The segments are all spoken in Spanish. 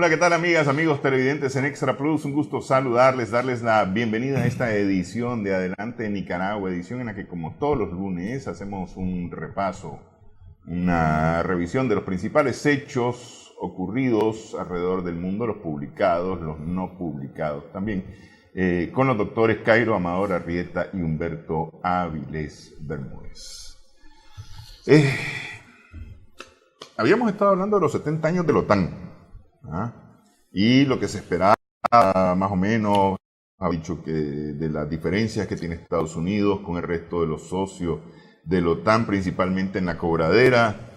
Hola, ¿qué tal amigas, amigos televidentes en Extra Plus? Un gusto saludarles, darles la bienvenida a esta edición de Adelante Nicaragua, edición en la que como todos los lunes hacemos un repaso, una revisión de los principales hechos ocurridos alrededor del mundo, los publicados, los no publicados también, con los doctores Cairo Amador Arrieta y Humberto Avilés Bermúdez. Habíamos estado hablando de los 70 años de la OTAN. Y lo que se esperaba más o menos, ha dicho que de las diferencias que tiene Estados Unidos con el resto de los socios de la OTAN, principalmente en la cobradera.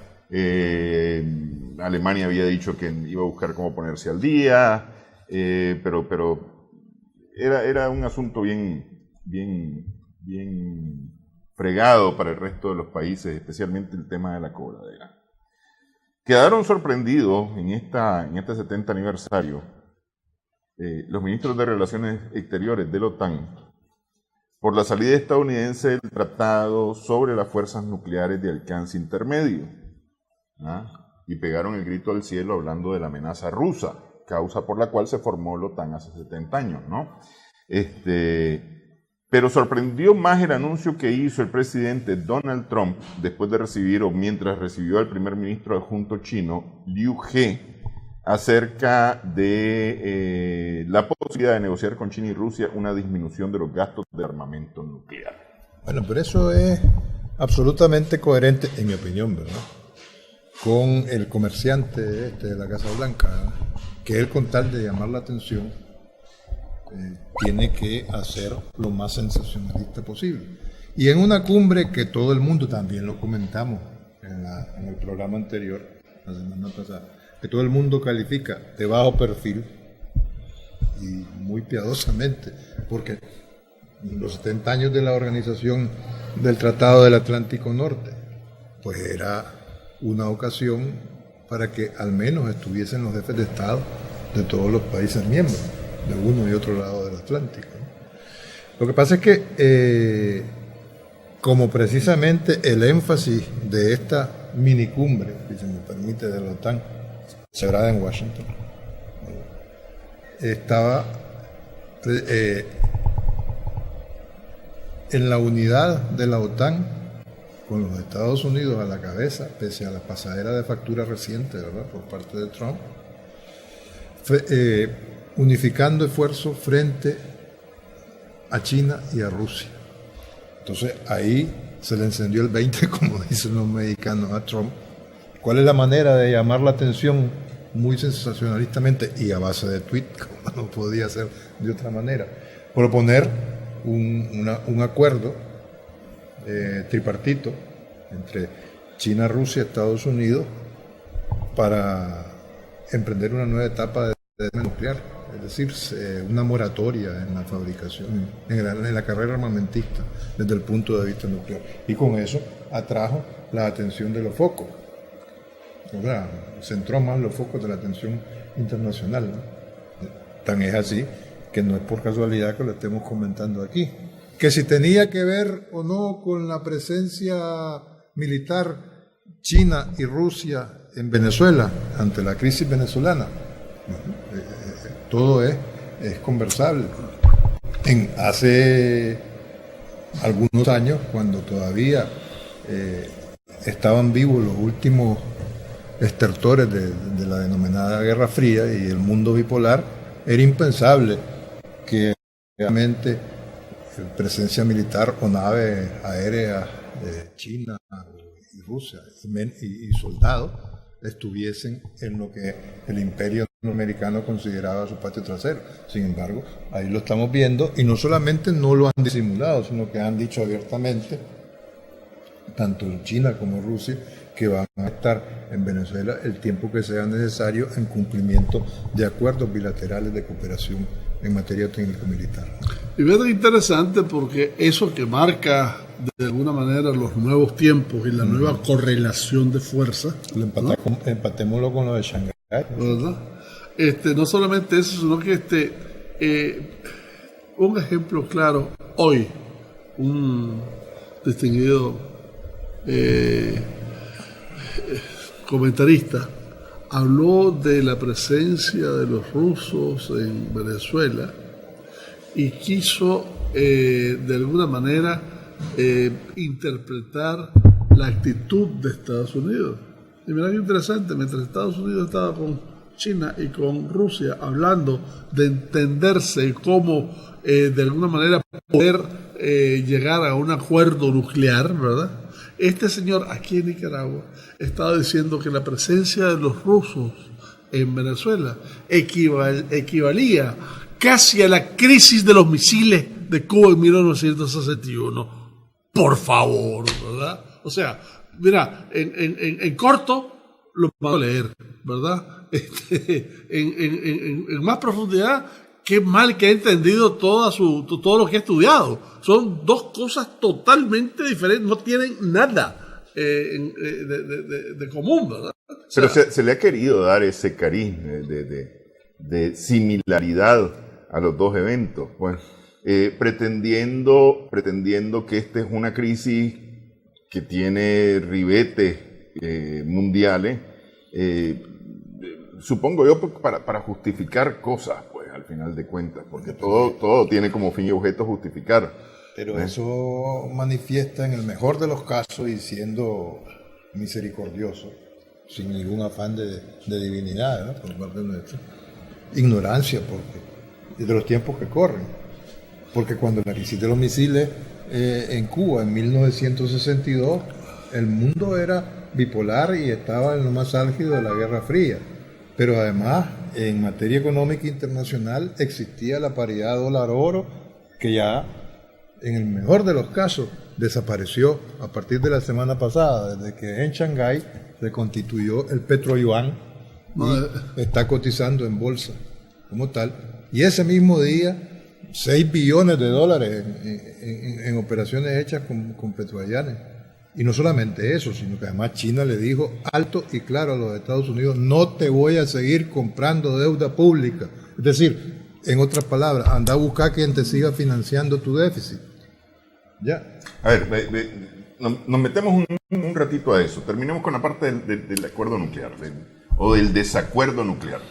Alemania había dicho que iba a buscar cómo ponerse al día, pero era un asunto bien fregado para el resto de los países, especialmente el tema de la cobradera. Quedaron sorprendidos en este 70 aniversario los ministros de Relaciones Exteriores de la OTAN por la salida estadounidense del Tratado sobre las Fuerzas Nucleares de Alcance Intermedio. Y pegaron el grito al cielo hablando de la amenaza rusa, causa por la cual se formó la OTAN hace 70 años, ¿no? Pero sorprendió más el anuncio que hizo el presidente Donald Trump después de recibir, o mientras recibió al primer ministro adjunto chino, Liu He, acerca de la posibilidad de negociar con China y Rusia una disminución de los gastos de armamento nuclear. Bueno, pero eso es absolutamente coherente, en mi opinión, ¿verdad?, con el comerciante de la Casa Blanca, ¿verdad?, que él, con tal de llamar la atención, tiene que hacer lo más sensacionalista posible. Y en una cumbre que todo el mundo, también lo comentamos en el programa anterior, la semana pasada, que todo el mundo califica de bajo perfil, y muy piadosamente, porque los 70 años de la organización del Tratado del Atlántico Norte, pues era una ocasión para que al menos estuviesen los jefes de Estado de todos los países miembros, de uno y otro lado del Atlántico. Lo que pasa es que, como precisamente el énfasis de esta minicumbre, si se me permite, de la OTAN, celebrada en Washington, estaba en la unidad de la OTAN, con los Estados Unidos a la cabeza, pese a la pasadera de factura reciente, ¿verdad?, por parte de Trump, unificando esfuerzos frente a China y a Rusia. Entonces ahí se le encendió el 20, como dicen los mexicanos, a Trump. ¿Cuál es la manera de llamar la atención muy sensacionalistamente y a base de tweet, como no podía ser de otra manera? Proponer un acuerdo tripartito entre China, Rusia y Estados Unidos para emprender una nueva etapa de nuclear, es decir, una moratoria en la fabricación, en la carrera armamentista desde el punto de vista nuclear. Y con eso atrajo la atención de los focos, o sea, centró más los focos de la atención internacional, ¿no? Tan es así que no es por casualidad que lo estemos comentando aquí. Que si tenía que ver o no con la presencia militar China y Rusia en Venezuela ante la crisis venezolana, todo es conversable. Hace algunos años, cuando todavía estaban vivos los últimos estertores de la denominada Guerra Fría y el mundo bipolar, era impensable que realmente presencia militar o naves aéreas de China y Rusia y soldados estuviesen en lo que el imperio norteamericano consideraba su patio trasero. Sin embargo, ahí lo estamos viendo, y no solamente no lo han disimulado, sino que han dicho abiertamente, tanto China como Rusia, que van a estar en Venezuela el tiempo que sea necesario en cumplimiento de acuerdos bilaterales de cooperación en materia técnico-militar. Y es interesante porque eso que marca de alguna manera los nuevos tiempos y la nueva correlación de fuerza, empatémoslo con lo de Shanghái, ¿verdad? No solamente eso, sino que un ejemplo claro, hoy un distinguido comentarista habló de la presencia de los rusos en Venezuela y quiso de alguna manera interpretar la actitud de Estados Unidos. Y mira qué interesante, mientras Estados Unidos estaba con China y con Rusia hablando de entenderse y cómo de alguna manera poder llegar a un acuerdo nuclear, ¿verdad? Este señor aquí en Nicaragua estaba diciendo que la presencia de los rusos en Venezuela equivalía casi a la crisis de los misiles de Cuba en 1961. Por favor, ¿verdad? O sea, mira, en corto lo puedo leer, ¿verdad? En más profundidad, qué mal que ha entendido todo lo que ha estudiado. Son dos cosas totalmente diferentes, no tienen nada de común, ¿verdad? Pero se le ha querido dar ese cariz de similaridad a los dos eventos, pues, pretendiendo que esta es una crisis que tiene ribetes mundiales, supongo yo, para justificar cosas, pues, al final de cuentas, porque todo tiene como fin y objeto justificar. Pero eso manifiesta en el mejor de los casos y siendo misericordioso, sin ningún afán de divinidad, ¿no? Por parte nuestra, ignorancia de los tiempos que corren. Porque cuando la crisis de los misiles en Cuba en 1962, el mundo era bipolar y estaba en lo más álgido de la Guerra Fría. Pero además, en materia económica internacional, existía la paridad dólar-oro, que ya, en el mejor de los casos, desapareció a partir de la semana pasada, desde que en Shanghái se constituyó el petroyuan y está cotizando en bolsa como tal. Y ese mismo día, 6 billones de dólares en operaciones hechas con petroyanes. Y no solamente eso, sino que además China le dijo alto y claro a los Estados Unidos: no te voy a seguir comprando deuda pública. Es decir, en otras palabras, anda a buscar quien te siga financiando tu déficit. Ya. A ver, nos metemos un ratito a eso. Terminemos con la parte del acuerdo nuclear, o del desacuerdo nuclear.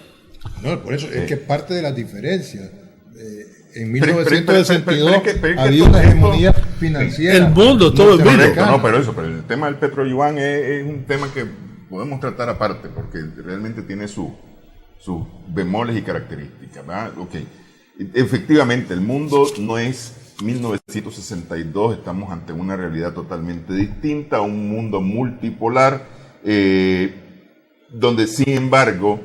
No, por eso es que parte de las diferencias. En 1962 había una hegemonía financiera. El mundo, todo el mundo. No, pero el tema del petroyuan es un tema que podemos tratar aparte, porque realmente tiene sus bemoles y características, ¿verdad? Okay. Efectivamente, el mundo no es 1962, estamos ante una realidad totalmente distinta, un mundo multipolar, donde sin embargo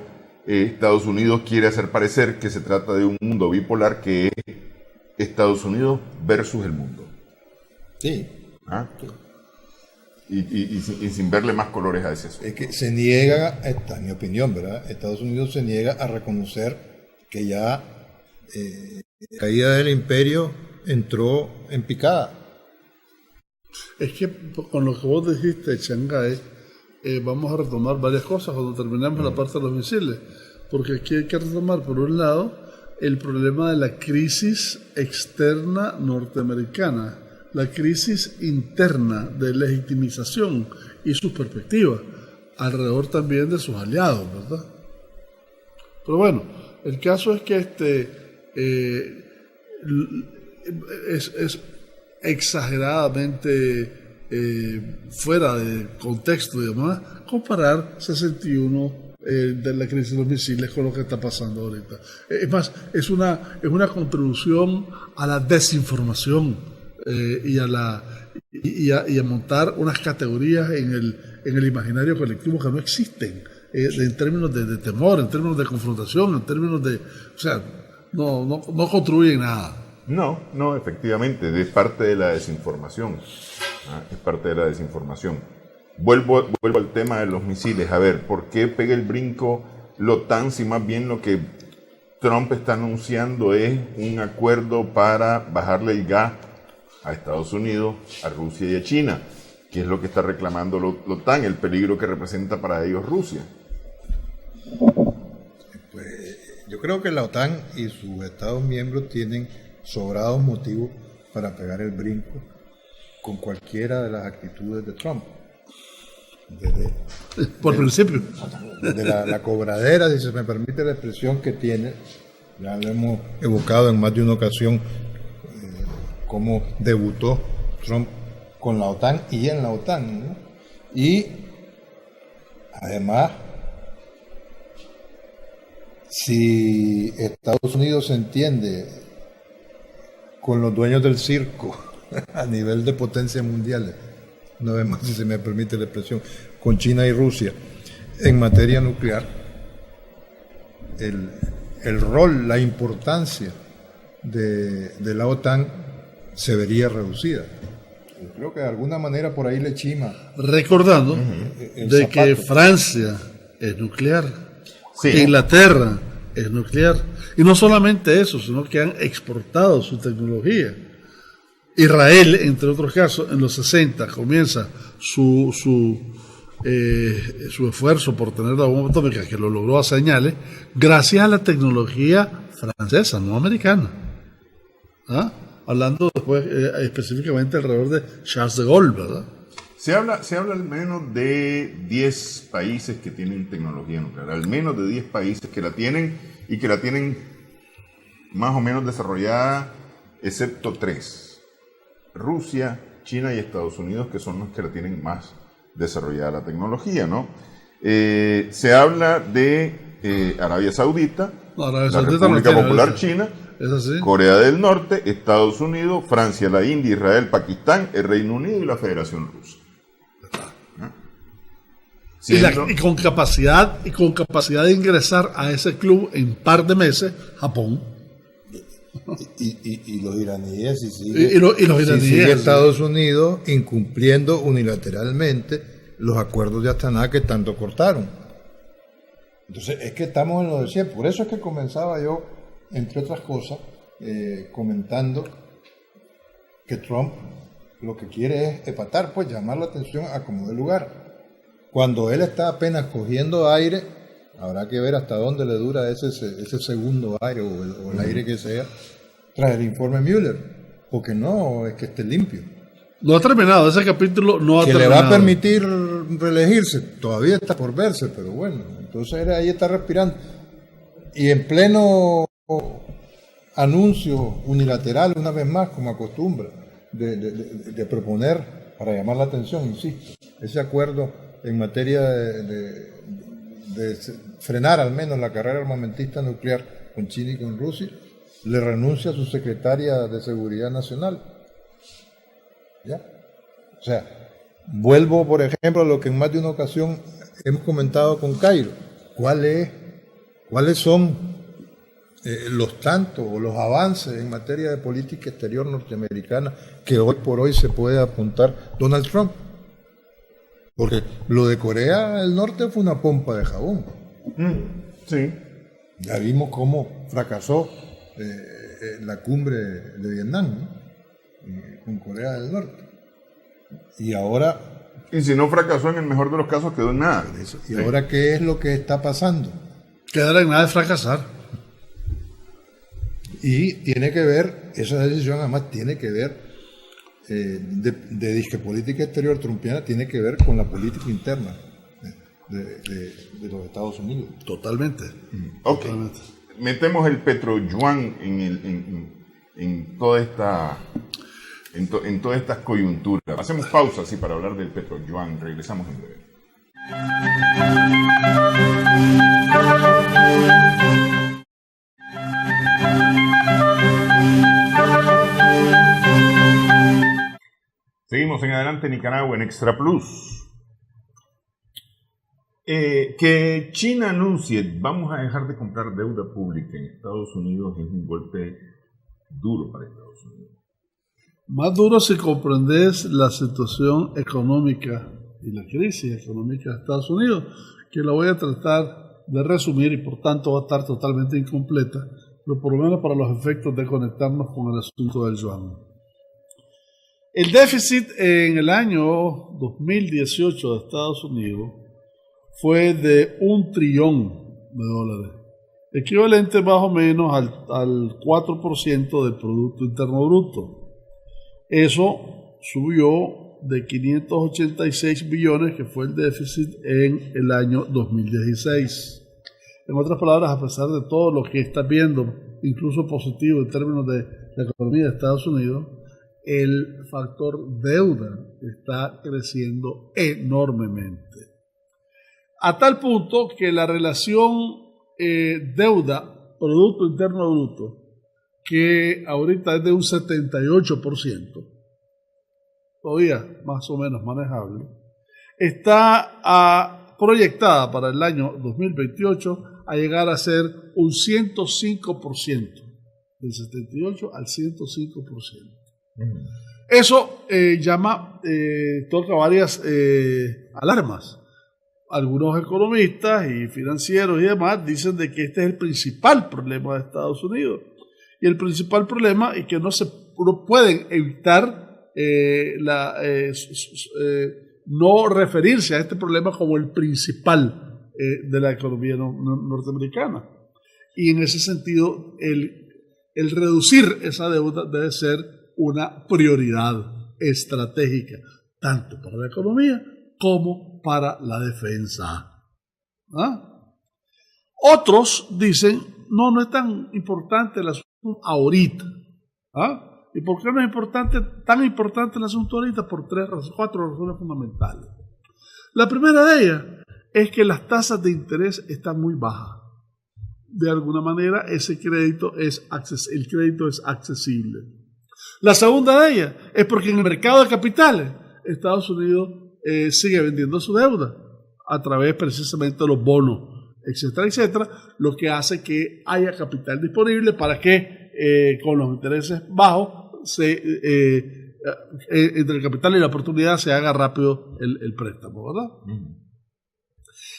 Estados Unidos quiere hacer parecer que se trata de un mundo bipolar, que es Estados Unidos versus el mundo. Sí. ¿Ah? Y sin verle más colores a ese asunto. Es que se niega, esta es mi opinión, ¿verdad? Estados Unidos se niega a reconocer que ya la caída del imperio entró en picada. Es que con lo que vos dijiste, Shanghái, vamos a retomar varias cosas cuando terminemos la parte de los misiles, porque aquí hay que retomar, por un lado, el problema de la crisis externa norteamericana, la crisis interna de legitimización y sus perspectivas, alrededor también de sus aliados, ¿verdad? Pero bueno, el caso es que es exageradamente fuera de contexto y demás, comparar 61 de la crisis de los misiles con lo que está pasando ahorita. Es más, es una contribución a la desinformación y a montar unas categorías en el imaginario colectivo que no existen, en términos de temor, en términos de confrontación, en términos de... O sea, no contribuyen nada. No, efectivamente, es parte de la desinformación. Es parte de la desinformación. Vuelvo al tema de los misiles. A ver, ¿por qué pega el brinco la OTAN si más bien lo que Trump está anunciando es un acuerdo para bajarle el gas a Estados Unidos, a Rusia y a China? ¿Qué es lo que está reclamando la OTAN? El peligro que representa para ellos Rusia. Pues yo creo que la OTAN y sus Estados miembros tienen sobrados motivos para pegar el brinco con cualquiera de las actitudes de Trump. Por principio. De la cobradera, si se me permite la expresión que tiene, ya lo hemos evocado en más de una ocasión, cómo debutó Trump con la OTAN y en la OTAN, ¿no? Y además, si Estados Unidos se entiende con los dueños del circo a nivel de potencias mundiales, una vez más, si se me permite la expresión, con China y Rusia, en materia nuclear, el rol, la importancia de la OTAN se vería reducida. Yo creo que de alguna manera por ahí le chima. Recordando de zapato. que Francia es nuclear, Sí. que Inglaterra es nuclear. Y no solamente eso, sino que han exportado su tecnología. Israel, entre otros casos, en los 60 comienza su esfuerzo por tener la bomba atómica, que lo logró a señales, gracias a la tecnología francesa, no americana. ¿Ah? Hablando después específicamente alrededor de Charles de Gaulle, ¿verdad? Se habla al menos de 10 países que tienen tecnología nuclear, al menos de 10 países que la tienen y que la tienen más o menos desarrollada, excepto 3. Rusia, China y Estados Unidos, que son los que la tienen más desarrollada la tecnología, ¿no? Se habla de Arabia Saudita, No, Arabia la Saudita República no tiene Popular eso. China, ¿Es así? Corea del Norte, Estados Unidos, Francia, la India, Israel, Pakistán, el Reino Unido y la Federación Rusa. Siendo- Y con capacidad de ingresar a ese club en par de meses, Japón. Y los iraníes, Y los iraníes, sigue sí. Estados Unidos incumpliendo unilateralmente los acuerdos de Astana que tanto cortaron. Entonces, es que estamos en lo de siempre. Por eso es que comenzaba yo, entre otras cosas, comentando que Trump lo que quiere es epatar, pues llamar la atención a como de lugar. Cuando él está apenas cogiendo aire, habrá que ver hasta dónde le dura ese segundo aire o el aire que sea, tras el informe Mueller, porque no es que esté limpio. No ha terminado, ese capítulo no ha Que le terminado. va a permitir reelegirse, todavía está por verse, pero bueno, entonces él ahí está respirando. Y en pleno anuncio unilateral, una vez más, como acostumbra, de proponer, para llamar la atención, insisto, ese acuerdo en materia de frenar al menos la carrera armamentista nuclear con China y con Rusia, le renuncia a su secretaria de Seguridad Nacional. ¿Ya? O sea, vuelvo, por ejemplo, a lo que en más de una ocasión hemos comentado con Cairo. ¿Cuáles son los tantos o los avances en materia de política exterior norteamericana que hoy por hoy se puede apuntar Donald Trump? Porque lo de Corea del Norte fue una pompa de jabón. Sí. Ya vimos cómo fracasó la cumbre de Vietnam, ¿no? Con Corea del Norte. Y ahora, Y si no fracasó, en el mejor de los casos quedó en nada. ¿y ahora qué es lo que está pasando? Quedar en nada de fracasar. Y tiene que ver, esa decisión además tiene que ver, de disque política exterior trumpiana, tiene que ver con la política interna de los Estados Unidos. Totalmente. Ok. Totalmente. Metemos el petroyuan en toda esta en todas estas coyunturas. Hacemos pausa así para hablar del petroyuan. Regresamos en breve. Seguimos en Adelante Nicaragua en Extra Plus. Que China anuncie vamos a dejar de comprar deuda pública en Estados Unidos es un golpe duro para Estados Unidos. Más duro si comprendes la situación económica y la crisis económica de Estados Unidos, que la voy a tratar de resumir y por tanto va a estar totalmente incompleta, pero por lo menos para los efectos de conectarnos con el asunto del yuan. El déficit en el año 2018 de Estados Unidos fue de $1 trillón, equivalente más o menos al 4% del Producto Interno Bruto. Eso subió de 586 billones, que fue el déficit en el año 2016. En otras palabras, a pesar de todo lo que está viendo, incluso positivo en términos de la economía de Estados Unidos, el factor deuda está creciendo enormemente. A tal punto que la relación deuda-Producto Interno Bruto, que ahorita es de un 78%, todavía más o menos manejable, está proyectada para el año 2028 a llegar a ser un 105%, del 78 al 105%. Eso toca varias alarmas. Algunos economistas y financieros y demás dicen de que este es el principal problema de Estados Unidos. Y el principal problema es que no pueden evitar no referirse a este problema como el principal de la economía norteamericana. Y en ese sentido, el reducir esa deuda debe ser una prioridad estratégica, tanto para la economía como para la defensa. Otros dicen, no es tan importante el asunto ahorita. ¿Y por qué no es tan importante el asunto ahorita? Por 4 razones fundamentales. La primera de ellas es que las tasas de interés están muy bajas. De alguna manera, el crédito es accesible. La segunda de ellas es porque en el mercado de capitales, Estados Unidos sigue vendiendo su deuda a través precisamente de los bonos, etcétera, etcétera, lo que hace que haya capital disponible para que con los intereses bajos entre el capital y la oportunidad se haga rápido el préstamo, ¿verdad?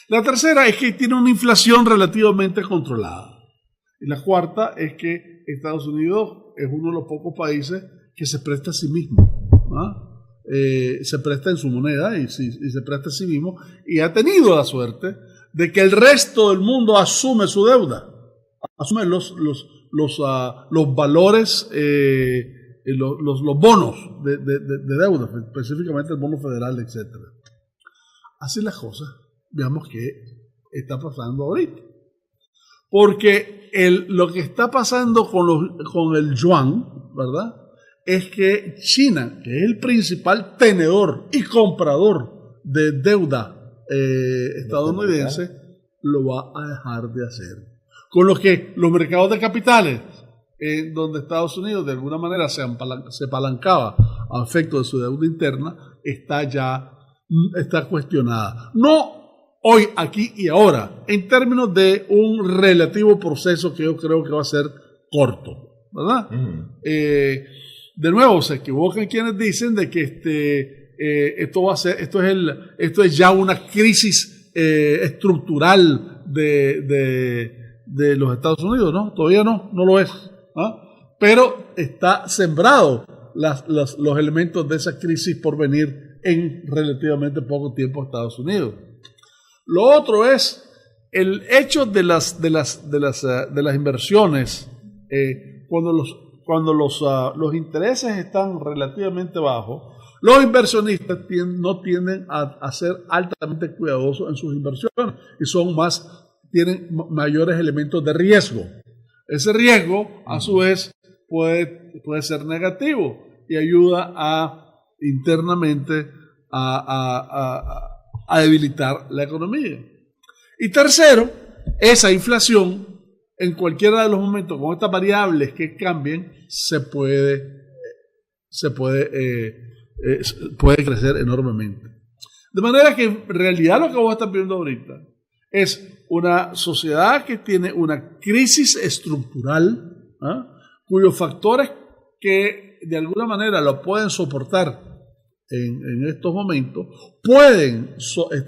La tercera es que tiene una inflación relativamente controlada. Y la cuarta es que Estados Unidos es uno de los pocos países que se presta a sí mismo. Se presta en su moneda y se presta a sí mismo, y ha tenido la suerte de que el resto del mundo asume su deuda, asume los valores, los bonos de deuda, específicamente el bono federal, etc. Así las cosas, veamos qué está pasando ahorita. Porque lo que está pasando con el yuan, ¿verdad?, es que China, que es el principal tenedor y comprador de deuda estadounidense, lo va a dejar de hacer. Con lo que los mercados de capitales, donde Estados Unidos de alguna manera se apalancaba a efecto de su deuda interna, está cuestionada. No hoy, aquí y ahora, en términos de un relativo proceso que yo creo que va a ser corto, ¿verdad? De nuevo, se equivocan quienes dicen de que esto es ya una crisis estructural de los Estados Unidos, ¿no? Todavía no lo es, pero está sembrado los elementos de esa crisis por venir en relativamente poco tiempo a Estados Unidos. Lo otro es el hecho de las inversiones. Cuando los intereses están relativamente bajos, los inversionistas no tienden a ser altamente cuidadosos en sus inversiones y tienen mayores elementos de riesgo. Ese riesgo, a su vez, puede ser negativo y ayuda internamente a debilitar la economía. Y tercero, esa inflación, en cualquiera de los momentos, con estas variables que cambien, puede crecer enormemente. De manera que en realidad lo que vos estás viendo ahorita es una sociedad que tiene una crisis estructural, cuyos factores que de alguna manera lo pueden soportar en estos momentos, pueden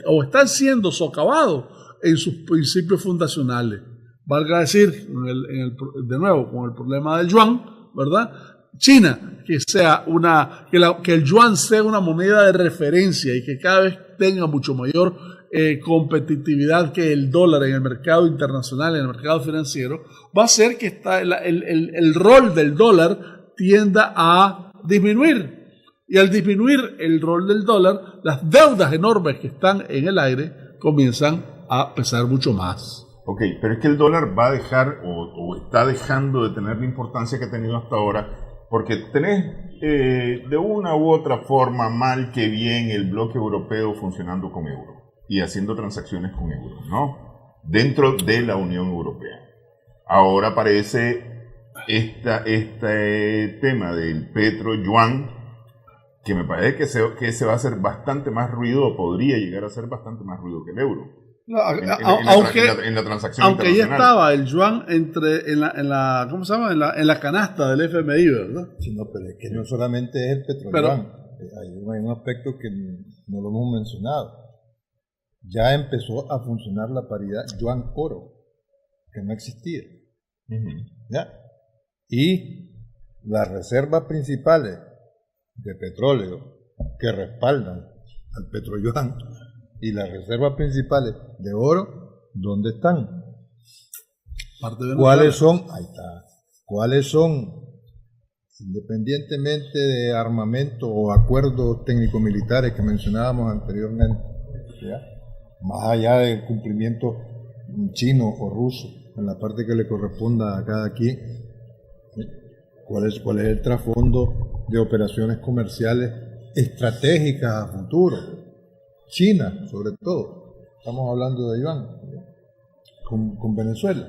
o están siendo socavados en sus principios fundacionales. Valga decir, de nuevo, con el problema del yuan, ¿verdad? China, que el yuan sea una moneda de referencia y que cada vez tenga mucho mayor competitividad que el dólar en el mercado internacional, en el mercado financiero, va a hacer que el rol del dólar tienda a disminuir. Y al disminuir el rol del dólar, las deudas enormes que están en el aire comienzan a pesar mucho más. Ok, pero es que el dólar va a dejar o está dejando de tener la importancia que ha tenido hasta ahora, porque tenés de una u otra forma, mal que bien, el bloque europeo funcionando con euro y haciendo transacciones con euro, ¿no? Dentro de la Unión Europea. Ahora aparece este tema del petro-yuan, que me parece que se va a hacer bastante más ruido, o podría llegar a ser bastante más ruido que el euro. No, en la transacción aunque ya internacional. estaba el yuan en la ¿cómo se llama? En la canasta del FMI, ¿verdad? Sí, no, pero es que no solamente es el petrolero. Hay un aspecto que no lo hemos mencionado. Ya empezó a funcionar la paridad yuan-oro, que no existía. ¿Ya? Y las reservas principales de petróleo que respaldan al petroyuan y las reservas principales de oro, ¿dónde están? ¿Cuáles son? Ahí está. ¿Cuáles son? Independientemente de armamento o acuerdos técnico-militares que mencionábamos anteriormente, ¿ya? Más allá del cumplimiento chino o ruso en la parte que le corresponda a cada quien, ¿cuál es el trasfondo de operaciones comerciales estratégicas a futuro? China, sobre todo, estamos hablando de yuan, con Venezuela,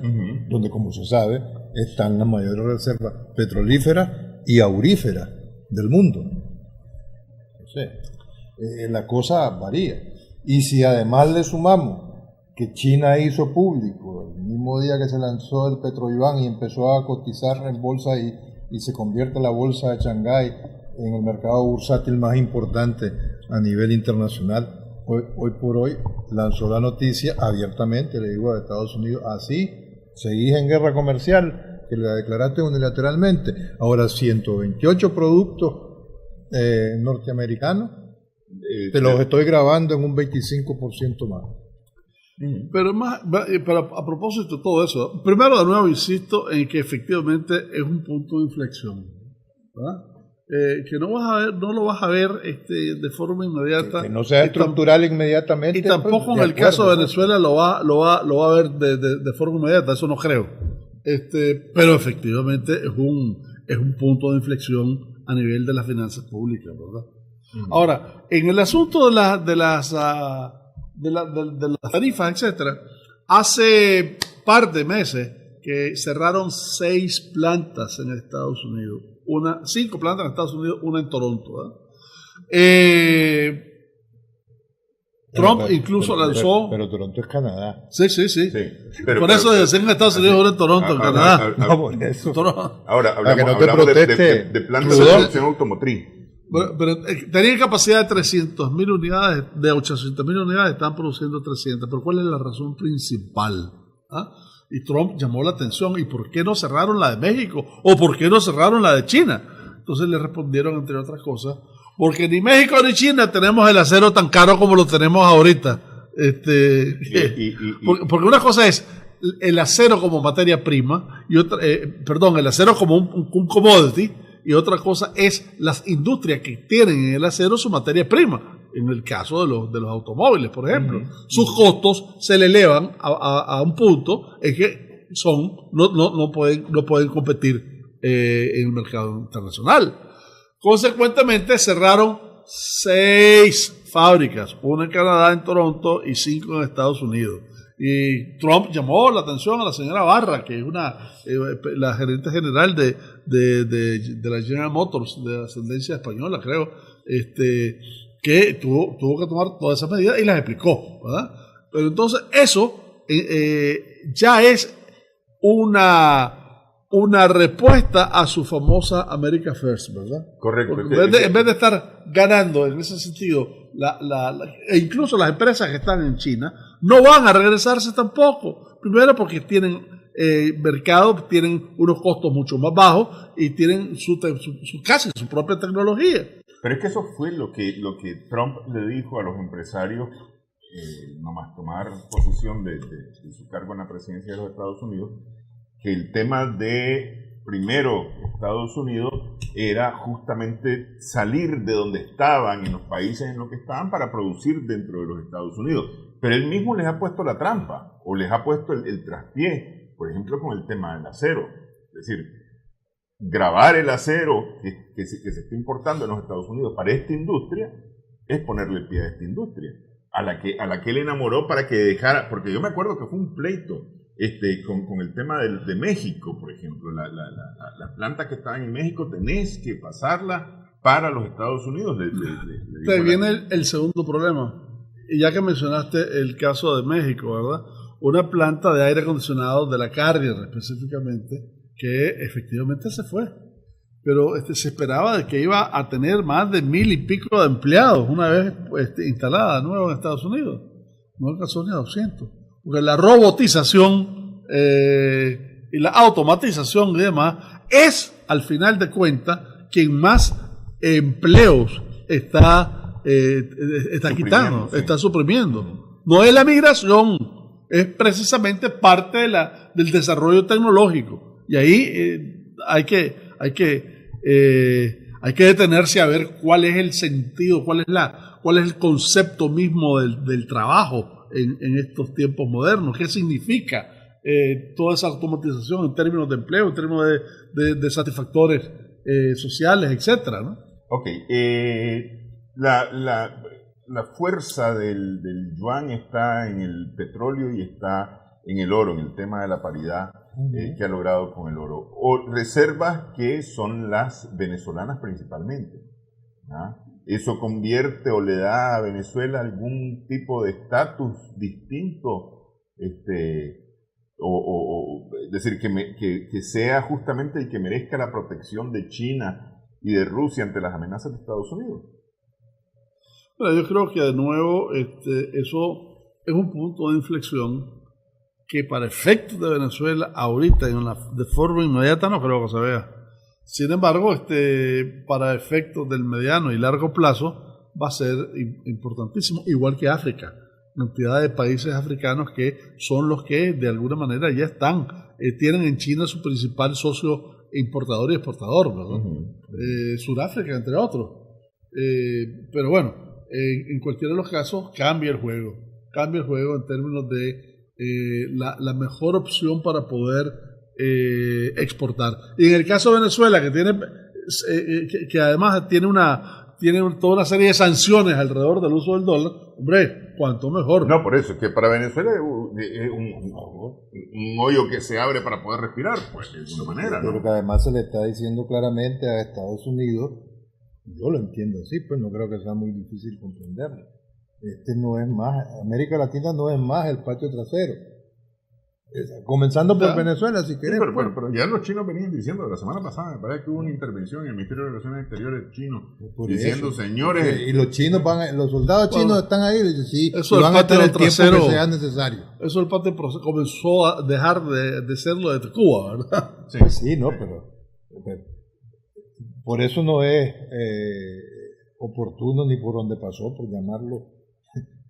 donde, como se sabe, están las mayores reservas petrolíferas y auríferas del mundo. La cosa varía. Y si además le sumamos que China hizo público el mismo día que se lanzó el petroyuan y empezó a cotizar en bolsa y se convierte la bolsa de Shanghái en el mercado bursátil más importante a nivel internacional, hoy por hoy lanzó la noticia abiertamente, le digo a Estados Unidos, así seguís en guerra comercial, que la declaraste unilateralmente. Ahora 128 productos norteamericanos, te los estoy grabando en un 25% más. Pero a propósito de todo eso, primero de nuevo insisto en que efectivamente es un punto de inflexión, ¿verdad? Que no lo vas a ver de forma inmediata. Que no sea estructural inmediatamente. Y tampoco pues, en el caso de Venezuela lo va a ver de forma inmediata, eso no creo. Pero efectivamente es un punto de inflexión a nivel de las finanzas públicas, ¿verdad? Ahora, en el asunto de las tarifas, etcétera, hace par de meses que cerraron 6 plantas en Estados Unidos. 5 plantas en Estados Unidos, una en Toronto. Trump incluso lanzó... Pero Toronto es Canadá. Sí. Por eso decían en Estados Unidos, ahora en Toronto, en Canadá. No, por eso. Ahora hablamos de plantas de producción automotriz. Pero tenían capacidad de 300.000 unidades, de 800.000 unidades, están produciendo 300. Pero ¿cuál es la razón principal? Y Trump llamó la atención, ¿y por qué no cerraron la de México? ¿O por qué no cerraron la de China? Entonces le respondieron, entre otras cosas, porque ni México ni China tenemos el acero tan caro como lo tenemos ahorita. Porque una cosa es el acero como materia prima, y otra, el acero como un commodity, y otra cosa es las industrias que tienen en el acero su materia prima. En el caso de los automóviles, por ejemplo, sus costos se le elevan a un punto en que no pueden competir en el mercado internacional. Consecuentemente, cerraron 6 fábricas, una en Canadá, en Toronto, y 5 en Estados Unidos. Y Trump llamó la atención a la señora Barra, que es la gerente general de la General Motors, de ascendencia española, creo, que tuvo que tomar todas esas medidas y las explicó, ¿verdad? Pero entonces eso ya es una respuesta a su famosa America First, ¿verdad? Correcto. En vez de estar ganando en ese sentido, e incluso las empresas que están en China no van a regresarse tampoco. Primero porque tienen mercado, tienen unos costos mucho más bajos y tienen casi su propia tecnología. Pero es que eso fue lo que Trump le dijo a los empresarios, nomás tomar posesión de su cargo en la presidencia de los Estados Unidos, que el tema de, primero, Estados Unidos era justamente salir de donde estaban, en los países en los que estaban, para producir dentro de los Estados Unidos. Pero él mismo les ha puesto la trampa, o les ha puesto el traspié, por ejemplo, con el tema del acero. Es decir, grabar el acero que se está importando en los Estados Unidos para esta industria es ponerle pie a esta industria, a la que él enamoró para que dejara, porque yo me acuerdo que fue un pleito con el tema de México, por ejemplo, las plantas que estaban en México tenés que pasarla para los Estados Unidos. Te viene el segundo problema, y ya que mencionaste el caso de México, ¿verdad? Una planta de aire acondicionado de la Carrier específicamente, que efectivamente se fue, pero se esperaba de que iba a tener más de 1,000 y pico de empleados una vez instalada nueva en Estados Unidos. No alcanzó ni a 200, porque la robotización y la automatización y demás es, al final de cuentas, quien más empleos está quitando, está suprimiendo. No es la migración, es precisamente parte del desarrollo tecnológico. Y ahí hay que detenerse a ver cuál es el sentido, cuál es el concepto mismo del trabajo en estos tiempos modernos. ¿Qué significa toda esa automatización en términos de empleo, en términos de satisfactores sociales, etcétera, ¿no? Ok. La fuerza del yuan está en el petróleo y está en el oro, en el tema de la paridad que ha logrado con el oro. O reservas que son las venezolanas principalmente. Eso convierte o le da a Venezuela algún tipo de estatus distinto, es decir, que sea justamente el que merezca la protección de China y de Rusia ante las amenazas de Estados Unidos. Bueno, yo creo que de nuevo eso es un punto de inflexión que para efectos de Venezuela ahorita de forma inmediata no creo que se vea. Sin embargo, para efectos del mediano y largo plazo va a ser importantísimo, igual que África. Cantidad de países africanos que son los que de alguna manera ya tienen en China su principal socio importador y exportador, ¿verdad? Sudáfrica, entre otros. Pero bueno, en cualquiera de los casos cambia el juego en términos de la mejor opción para poder exportar. Y en el caso de Venezuela, que además tiene toda una serie de sanciones alrededor del uso del dólar, hombre, cuanto mejor. No, por eso, es que para Venezuela es un hoyo que se abre para poder respirar, pues, de alguna manera, ¿no? Pero que además se le está diciendo claramente a Estados Unidos, yo lo entiendo así, pues no creo que sea muy difícil comprenderlo. No es más, América Latina no es más el patio trasero. Comenzando por Venezuela, si querés. Sí, pero ya los chinos venían diciendo, la semana pasada me parece que hubo una intervención en el Ministerio de Relaciones Exteriores chino, diciendo, señores... Y los chinos los soldados chinos están ahí, sí, eso van a tener el tiempo que sea necesario. Eso el patio trasero comenzó a dejar de serlo desde Cuba, ¿verdad? Sí, no, pero por eso no es oportuno ni por donde pasó, por llamarlo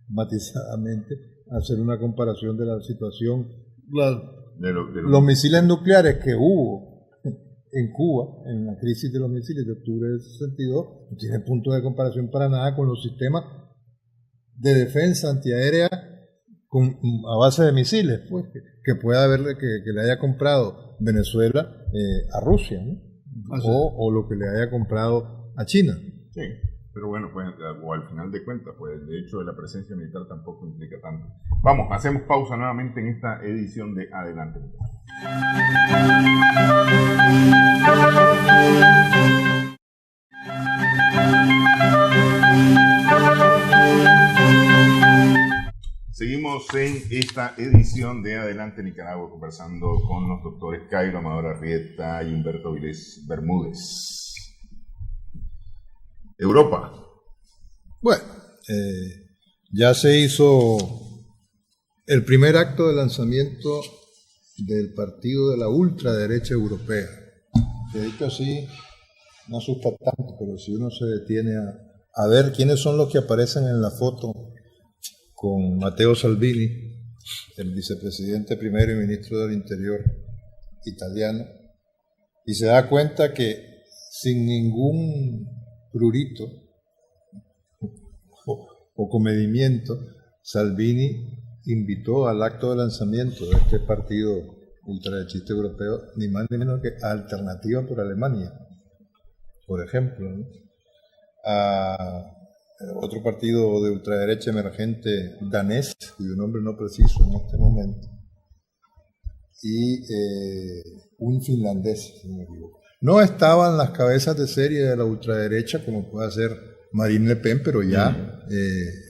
matizadamente, hacer una comparación de la situación. Los misiles nucleares que hubo en Cuba, en la crisis de los misiles de octubre del 62, no tiene punto de comparación para nada con los sistemas de defensa antiaérea a base de misiles, pues, que pueda haber, que le haya comprado Venezuela a Rusia, ¿no? O lo que le haya comprado a China. Sí. Pero bueno, pues, o al final de cuentas, pues el hecho de la presencia militar tampoco implica tanto. Vamos, hacemos pausa nuevamente en esta edición de Adelante. Seguimos en esta edición de Adelante Nicaragua conversando con los doctores Cairo Amador Arrieta y Humberto Vilés Bermúdez. Europa. Bueno, ya se hizo el primer acto de lanzamiento del partido de la ultraderecha europea. De hecho, así no asusta tanto, pero si uno se detiene a ver quiénes son los que aparecen en la foto con Matteo Salvini, el vicepresidente primero y ministro del Interior italiano, y se da cuenta que sin ningún prurito o comedimiento, Salvini invitó al acto de lanzamiento de este partido ultraderechista europeo, ni más ni menos que Alternativa por Alemania, por ejemplo, ¿no? A otro partido de ultraderecha emergente danés, cuyo nombre no preciso en este momento, y un finlandés, si no me equivoco. No estaban las cabezas de serie de la ultraderecha, como puede ser Marine Le Pen, pero ya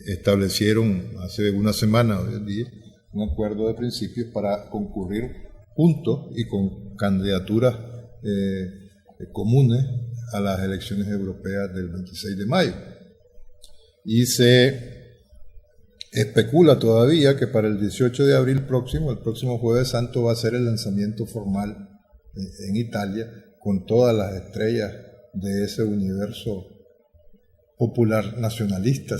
establecieron hace una semana o 10 días un acuerdo de principios para concurrir juntos y con candidaturas comunes a las elecciones europeas del 26 de mayo. Y se especula todavía que para el 18 de abril próximo, el próximo Jueves Santo, va a ser el lanzamiento formal en Italia con todas las estrellas de ese universo popular nacionalista,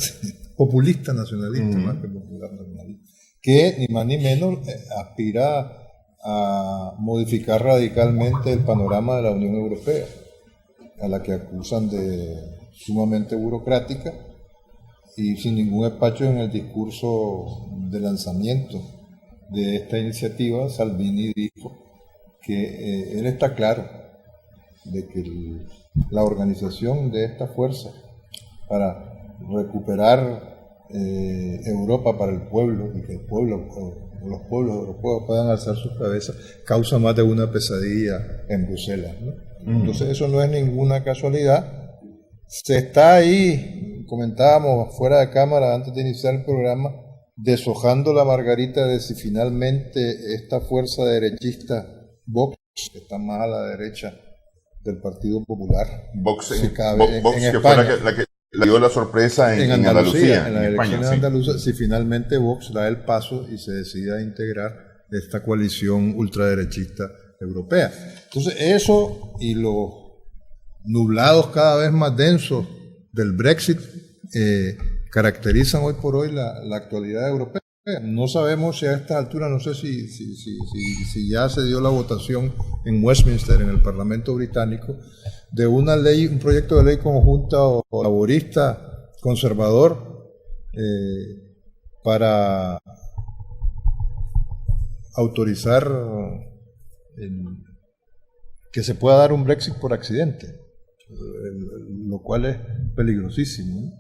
populista nacionalista, más que popular nacionalista, que ni más ni menos aspira a modificar radicalmente el panorama de la Unión Europea, a la que acusan de sumamente burocrática y sin ningún empacho en el discurso de lanzamiento de esta iniciativa. Salvini dijo que él está claro de que la organización de esta fuerza para recuperar Europa para el pueblo y que el pueblo o los pueblos europeos puedan alzar sus cabezas causa más de una pesadilla en Bruselas, ¿no? Entonces eso no es ninguna casualidad. Se está ahí, comentábamos fuera de cámara antes de iniciar el programa, deshojando la margarita de si finalmente esta fuerza derechista Vox, que está más a la derecha del Partido Popular, Vox, si cabe, Vox en que España, fue la que le dio la sorpresa en Andalucía, en las elecciones España, andaluzas, si finalmente Vox da el paso y se decide a integrar esta coalición ultraderechista europea. Entonces eso y los nublados cada vez más densos del Brexit caracterizan hoy por hoy la actualidad europea. No sabemos si a esta altura, no sé si ya se dio la votación en Westminster, en el Parlamento británico, de una ley, un proyecto de ley conjunta o laborista conservador para autorizar que se pueda dar un Brexit por accidente, lo cual es peligrosísimo, ¿no?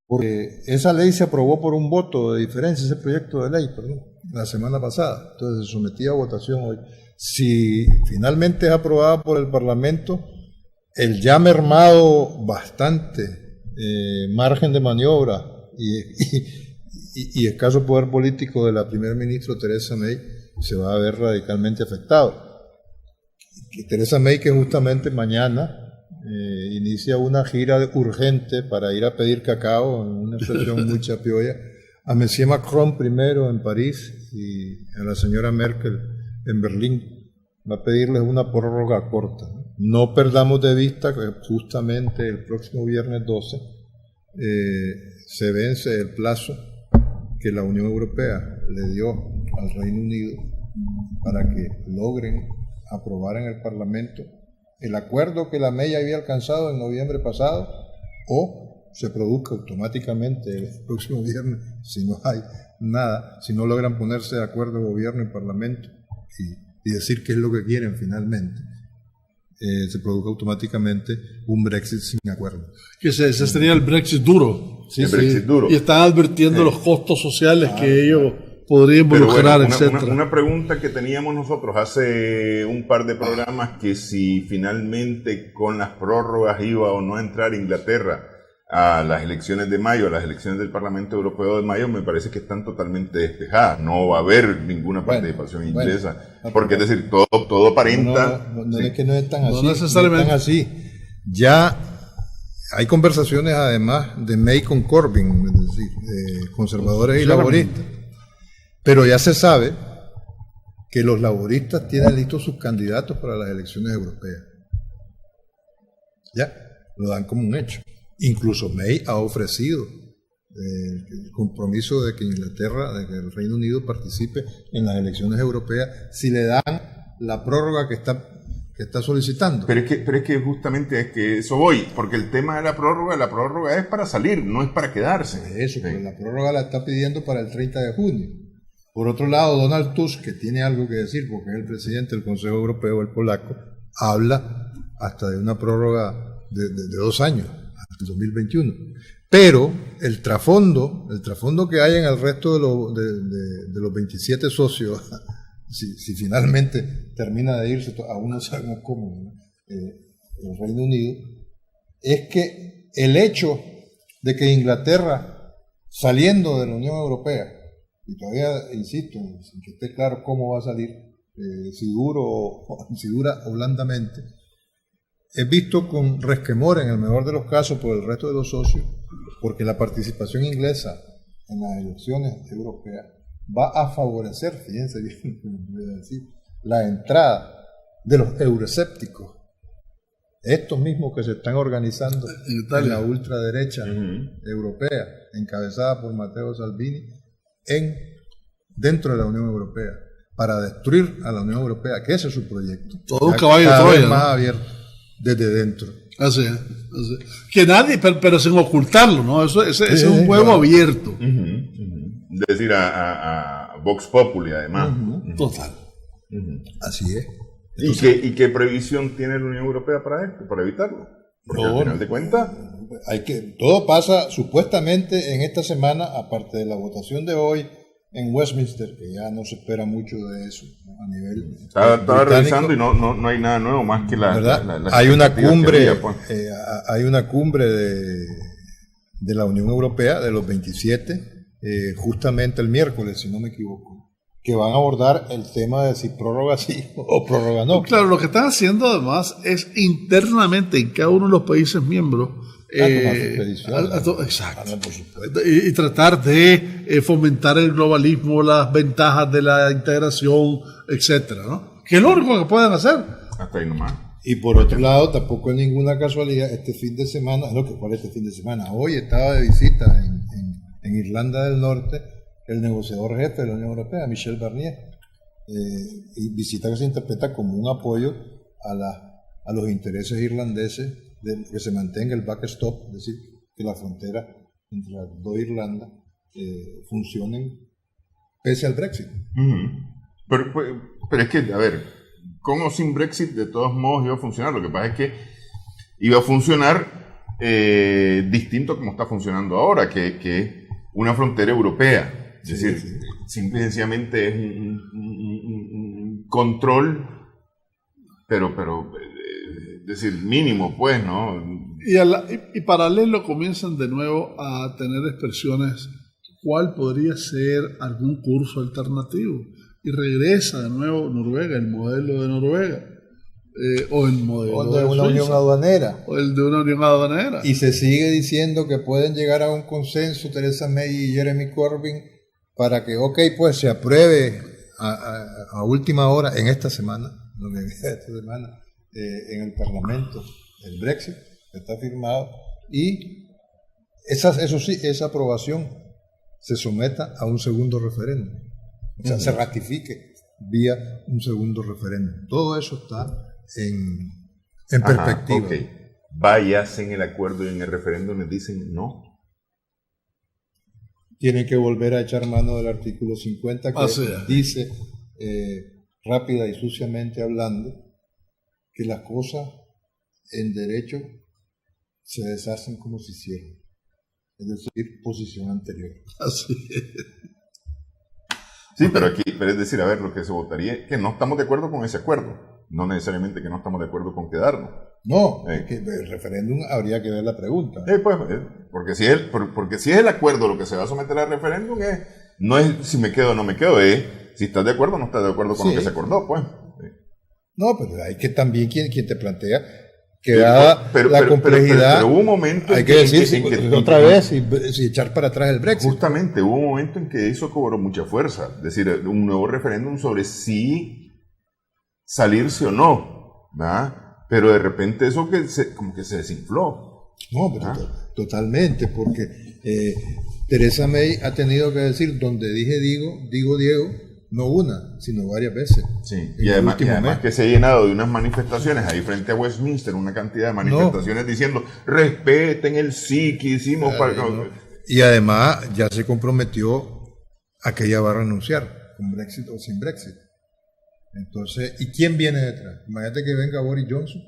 Porque esa ley se aprobó por un voto de diferencia, ese proyecto de ley, perdón, la semana pasada, entonces se sometía a votación hoy. Si finalmente es aprobada por el Parlamento, el ya mermado bastante margen de maniobra y escaso poder político de la primer ministra Theresa May se va a ver radicalmente afectado. Theresa May, que justamente mañana inicia una gira urgente para ir a pedir cacao, en una expresión muy chapioya, a Monsieur Macron primero en París y a la señora Merkel en Berlín. Va a pedirles una prórroga corta. No perdamos de vista que justamente el próximo viernes 12 se vence el plazo que la Unión Europea le dio al Reino Unido para que logren aprobar en el Parlamento el acuerdo que la May había alcanzado en noviembre pasado, o se produzca automáticamente el próximo viernes, si no hay nada, si no logran ponerse de acuerdo gobierno y Parlamento y decir qué es lo que quieren finalmente, se produzca automáticamente un Brexit sin acuerdo. Que ese sería el Brexit duro. Sí, el Brexit duro. Y están advirtiendo los costos sociales que ellos podrían involucrar, etc. Una pregunta que teníamos nosotros hace un par de programas, que si finalmente con las prórrogas iba o no a entrar Inglaterra a las elecciones de mayo, a las elecciones del Parlamento Europeo de mayo, me parece que están totalmente despejadas. No va a haber ninguna participación inglesa. Porque es decir, todo aparenta... No es que no es tan así. No necesariamente. No es tan así. Ya hay conversaciones además de May con Corbyn, es decir, conservadores y laboristas. Pero ya se sabe que los laboristas tienen listos sus candidatos para las elecciones europeas. Ya, lo dan como un hecho. Incluso May ha ofrecido el compromiso de que Inglaterra, de que el Reino Unido participe en las elecciones europeas si le dan la prórroga que está que está solicitando. Pero es que justamente es que eso voy, porque el tema de la prórroga es para salir, no es para quedarse. Eso, Sí. pero la prórroga la está pidiendo para el 30 de junio. Por otro lado, Donald Tusk, que tiene algo que decir, porque es el presidente del Consejo Europeo, el polaco, habla hasta de una prórroga de 2 años, hasta el 2021. Pero el trasfondo que hay en el resto de los 27 socios, si finalmente termina de irse, aún no sabemos cómo, ¿no? El Reino Unido, es que el hecho de que Inglaterra, saliendo de la Unión Europea, y todavía insisto, sin que esté claro cómo va a salir, si dura o blandamente, es visto con resquemor en el mejor de los casos por el resto de los socios, porque la participación inglesa en las elecciones europeas va a favorecer, fíjense bien lo que voy a decir, la entrada de los euroscépticos, estos mismos que se están organizando en la ultraderecha europea, encabezada por Matteo Salvini, dentro de la Unión Europea, para destruir a la Unión Europea, que ese es su proyecto. Todo un caballo de Troya, más ¿no? abierto desde dentro. Así es. Que nadie, pero sin ocultarlo, ¿no? Ese es un juego abierto. Es decir, a Vox Populi, además. Total. Así es. ¿Y qué previsión tiene la Unión Europea para esto, para evitarlo? Porque al final de cuentas... Todo pasa supuestamente en esta semana, aparte de la votación de hoy en Westminster, que ya no se espera mucho de eso, ¿no? A nivel Estaba revisando y no hay nada nuevo más que la hay una cumbre, había, pues. hay una cumbre de la Unión Europea de los 27, justamente el miércoles, si no me equivoco, que van a abordar el tema de si prórroga sí o prórroga no. Claro, lo que están haciendo además es internamente en cada uno de los países miembros exacto. Por supuesto. Y tratar de fomentar el globalismo, las ventajas de la integración, etcétera, ¿no? Que es lo único que pueden hacer. Hasta ahí nomás. Y por otro lado, tampoco es ninguna casualidad, este fin de semana, ¿cuál es este fin de semana? Hoy estaba de visita en Irlanda del Norte el negociador jefe de la Unión Europea, Michel Barnier, y visita que se interpreta como un apoyo a los intereses irlandeses de que se mantenga el backstop, es decir, que la frontera entre las dos Irlandas funcionen pese al Brexit. Pero es que, a ver, con o sin Brexit, de todos modos iba a funcionar. Lo que pasa es que iba a funcionar distinto como está funcionando ahora, que es una frontera europea. Es decir, simple y sencillamente es un control, pero es decir, mínimo, pues, ¿no? Y paralelo comienzan de nuevo a tener expresiones, ¿cuál podría ser algún curso alternativo? Y regresa de nuevo Noruega, el modelo de Noruega, o el modelo de una unión aduanera. O el de una unión aduanera. Y se sigue diciendo que pueden llegar a un consenso Theresa May y Jeremy Corbyn para que, pues se apruebe a última hora en esta semana, en el Parlamento, el Brexit, que está firmado, y esa aprobación se someta a un segundo referéndum. O sea, se ratifique vía un segundo referéndum. Todo eso está en perspectiva. Okay. Vayas en el acuerdo y en el referéndum les dicen no. Tienen que volver a echar mano del artículo 50 que dice, rápida y suciamente hablando, que las cosas en derecho se deshacen como se hicieron. Es decir, posición anterior. Así es. Sí, pero es decir, a ver, lo que se votaría es que no estamos de acuerdo con ese acuerdo. No necesariamente que no estamos de acuerdo con quedarnos. No, que el referéndum habría que ver la pregunta. Porque si es el acuerdo lo que se va a someter al referéndum, no es si me quedo o no me quedo, es si estás de acuerdo o no estás de acuerdo con lo que se acordó, pues. No, pero hay que también quien te plantea que dada la complejidad, pero hubo un momento hay que decir otra vez si echar para atrás el Brexit. Justamente, hubo un momento en que eso cobró mucha fuerza, es decir, un nuevo referéndum sobre si salirse o no, ¿verdad? Pero de repente eso como que se desinfló. No, pero totalmente, porque Theresa May ha tenido que decir, donde dije digo Diego, no una, sino varias veces. Sí, y además que se ha llenado de unas manifestaciones ahí frente a Westminster, una cantidad de manifestaciones diciendo, respeten el sí que hicimos para... Y además ya se comprometió a que ella va a renunciar, con Brexit o sin Brexit. Entonces, ¿y quién viene detrás? Imagínate que venga Boris Johnson,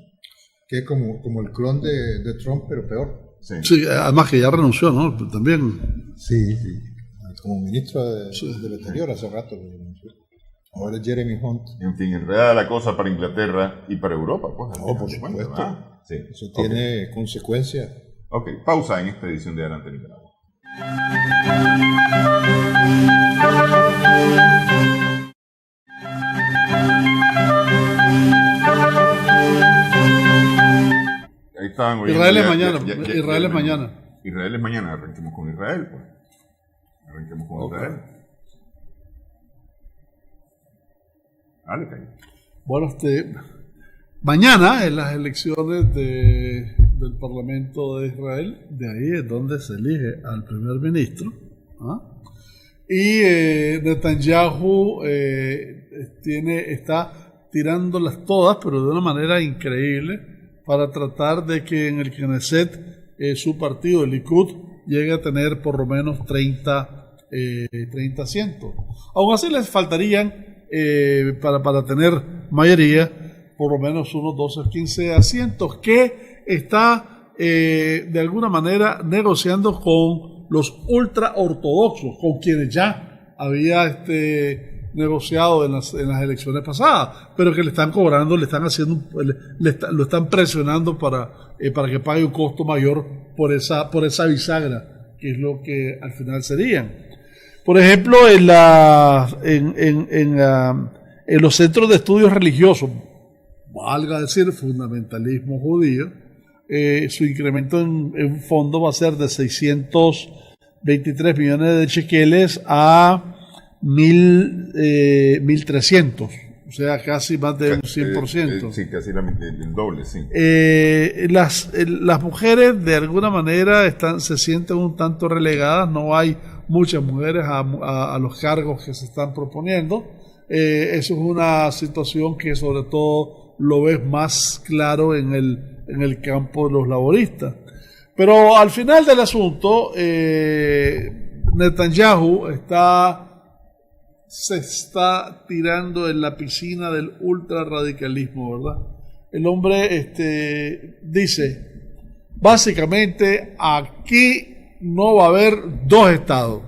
que es como el clon de Trump, pero peor. Sí, además que ya renunció, ¿no? También. Sí. Como ministro del Exterior hace rato renunció. Ahora es Jeremy Hunt. En fin, enredada la cosa para Inglaterra y para Europa, pues. Por supuesto. Sí. Eso tiene consecuencias. Ok, pausa en esta edición de Adelante Nicaragua. Ahí estaban oyendo. Israel es mañana. Israel es mañana. Israel es mañana. Arranquemos con Israel, pues. Arranquemos con Israel. Dale, Cayo. Bueno, mañana en las elecciones del Parlamento de Israel, de ahí es donde se elige al primer ministro. Y Netanyahu está tirándolas todas, pero de una manera increíble, para tratar de que en el Knesset su partido, el Likud, llegue a tener por lo menos 30 asientos. Aún así les faltarían, para tener mayoría, por lo menos unos 12 o 15 asientos, que está de alguna manera negociando con los ultraortodoxos, con quienes ya había negociado en las elecciones pasadas, pero que le están cobrando, le están haciendo, lo están presionando para que pague un costo mayor por esa bisagra, que es lo que al final serían. Por ejemplo, en los centros de estudios religiosos, valga decir fundamentalismo judío, su incremento en fondo va a ser de 623 millones de shekeles a 1.300, o sea, casi más de un 100%. Sí, casi el doble, sí. Las mujeres de alguna manera se sienten un tanto relegadas, no hay muchas mujeres a los cargos que se están proponiendo. Eso es una situación que sobre todo lo ves más claro en el campo de los laboristas. Pero al final del asunto, Netanyahu se está tirando en la piscina del ultrarradicalismo, ¿verdad? El hombre dice, básicamente, aquí no va a haber dos estados.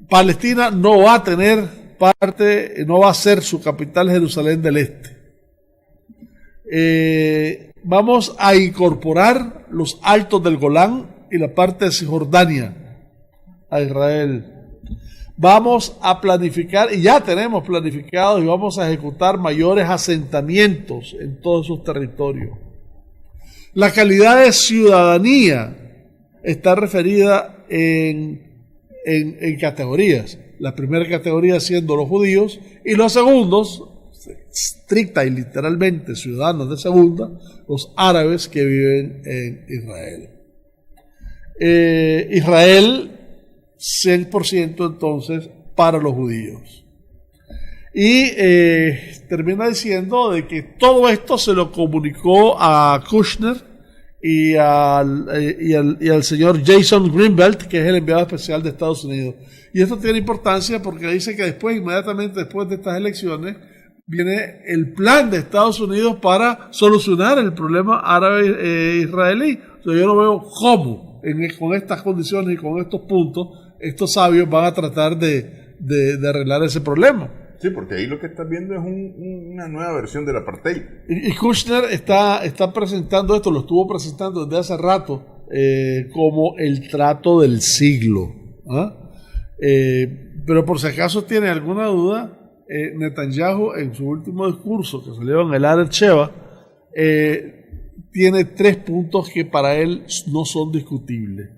Palestina no va a tener no va a ser su capital Jerusalén del Este. Vamos a incorporar los altos del Golán y la parte de Cisjordania a Israel. Vamos a planificar, y ya tenemos planificados, y vamos a ejecutar mayores asentamientos en todos esos territorios. La calidad de ciudadanía está referida en categorías. La primera categoría siendo los judíos, y los segundos, estricta y literalmente ciudadanos de segunda, los árabes que viven en Israel. Israel 100% entonces para los judíos. Y termina diciendo de que todo esto se lo comunicó a Kushner y al señor Jason Greenblatt, que es el enviado especial de Estados Unidos. Y esto tiene importancia porque dice que inmediatamente después de estas elecciones, viene el plan de Estados Unidos para solucionar el problema árabe-israelí. O sea, yo no veo cómo, con estas condiciones y con estos puntos, estos sabios van a tratar de arreglar ese problema. Sí, porque ahí lo que estás viendo es una nueva versión del apartheid. Y Kushner está presentando esto, lo estuvo presentando desde hace rato, como el trato del siglo. Pero por si acaso tiene alguna duda, Netanyahu en su último discurso que salió en el Haaretz Sheva, tiene 3 puntos que para él no son discutibles.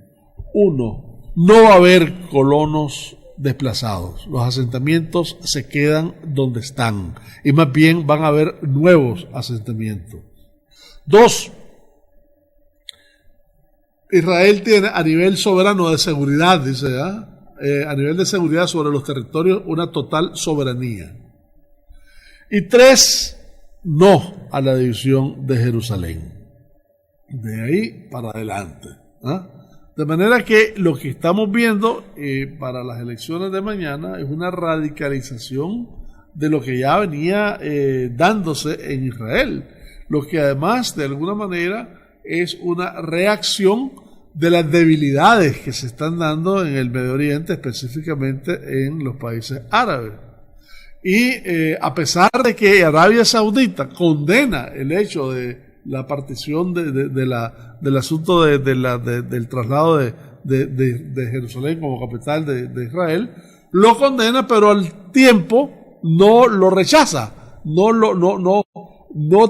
1, no va a haber colonos desplazados. Los asentamientos se quedan donde están y más bien van a haber nuevos asentamientos. 2, Israel tiene a nivel soberano de seguridad, dice, a nivel de seguridad sobre los territorios, una total soberanía. Y 3, no a la división de Jerusalén. De ahí para adelante. De manera que lo que estamos viendo para las elecciones de mañana es una radicalización de lo que ya venía dándose en Israel. Lo que además, de alguna manera, es una reacción de las debilidades que se están dando en el Medio Oriente, específicamente en los países árabes. Y a pesar de que Arabia Saudita condena el hecho de la partición del asunto del traslado de Jerusalén como capital de Israel, lo condena, pero al tiempo no lo rechaza, no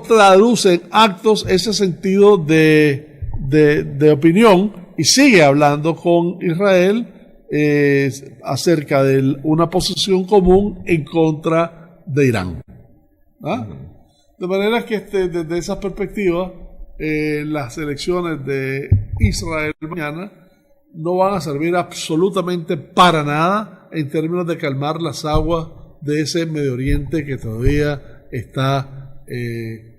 traduce en actos ese sentido de opinión y sigue hablando con Israel acerca de una posición común en contra de Irán. De manera que desde esa perspectiva las elecciones de Israel mañana no van a servir absolutamente para nada en términos de calmar las aguas de ese Medio Oriente que todavía está que